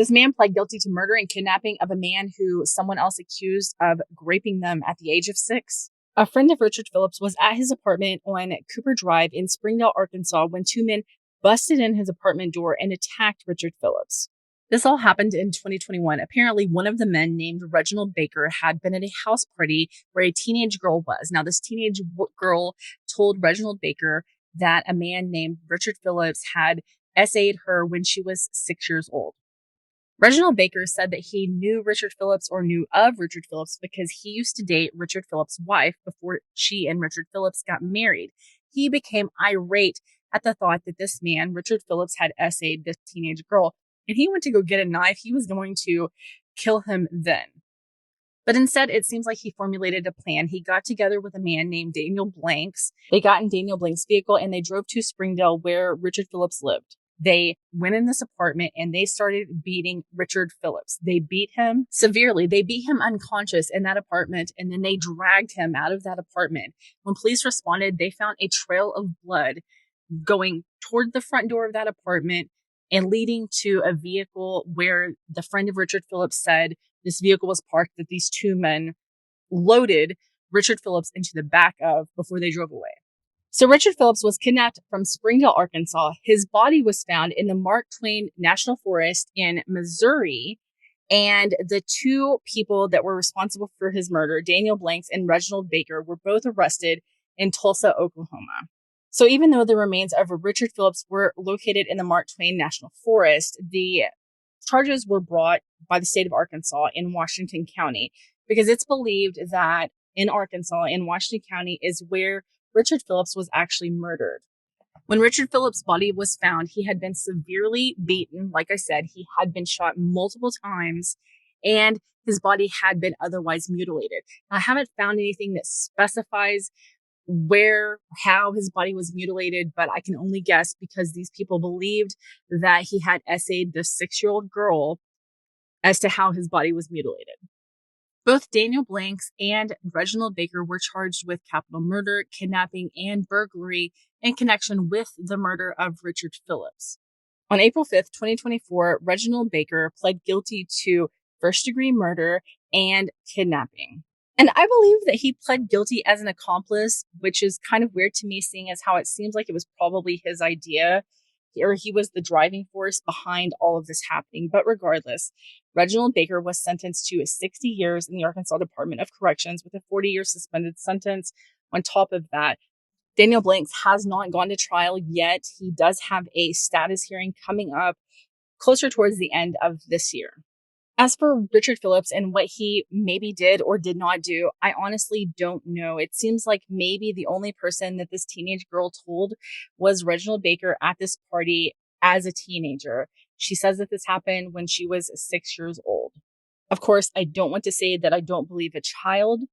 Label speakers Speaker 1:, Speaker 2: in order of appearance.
Speaker 1: This man pled guilty to murder and kidnapping of a man who someone else accused of raping them at the age of 6. A friend of Richard Phillips was at his apartment on Cooper Drive in Springdale, Arkansas, when 2 men busted in his apartment door and attacked Richard Phillips. This all happened in 2021. Apparently, one of the men, named Reginald Baker, had been at a house party where a teenage girl was. Now, this teenage girl told Reginald Baker that a man named Richard Phillips had essayed her when she was 6 years old. Reginald Baker said that he knew Richard Phillips or knew of Richard Phillips because he used to date Richard Phillips' wife before she and Richard Phillips got married. He became irate at the thought that this man, Richard Phillips, had essayed this teenage girl, and he went to go get a knife. He was going to kill him then. But instead, it seems like he formulated a plan. He got together with a man named Daniel Blanks. They got in Daniel Blanks' vehicle and they drove to Springdale where Richard Phillips lived. They went in this apartment and they started beating Richard Phillips. They beat him severely. They beat him unconscious in that apartment, and then they dragged him out of that apartment. When police responded, they found a trail of blood going toward the front door of that apartment and leading to a vehicle where the friend of Richard Phillips said this vehicle was parked that these 2 men loaded Richard Phillips into the back of before they drove away. So Richard Phillips was kidnapped from Springdale, Arkansas. His body was found in the Mark Twain National Forest in Missouri. And the 2 people that were responsible for his murder, Daniel Blanks and Reginald Baker, were both arrested in Tulsa, Oklahoma. So even though the remains of Richard Phillips were located in the Mark Twain National Forest, the charges were brought by the state of Arkansas in Washington County because it's believed that in Arkansas, in Washington County, is where Richard Phillips was actually murdered. When Richard Phillips' body was found, he had been severely beaten. Like I said, he had been shot multiple times and his body had been otherwise mutilated. I haven't found anything that specifies how his body was mutilated, but I can only guess because these people believed that he had essayed this 6-year-old girl as to how his body was mutilated. Both Daniel Blanks and Reginald Baker were charged with capital murder, kidnapping, and burglary in connection with the murder of Richard Phillips. On April 5th, 2024, Reginald Baker pled guilty to first-degree murder and kidnapping. And I believe that he pled guilty as an accomplice, which is kind of weird to me, seeing as how it seems like it was probably his idea, or he was the driving force behind all of this happening. But regardless, Reginald Baker was sentenced to 60 years in the Arkansas Department of Corrections with a 40-year suspended sentence. On top of that, Daniel Blanks has not gone to trial yet. He does have a status hearing coming up closer towards the end of this year. As for Richard Phillips and what he maybe did or did not do, I honestly don't know. It seems like maybe the only person that this teenage girl told was Reginald Baker at this party as a teenager. She says that this happened when she was 6 years old. Of course, I don't want to say that I don't believe a child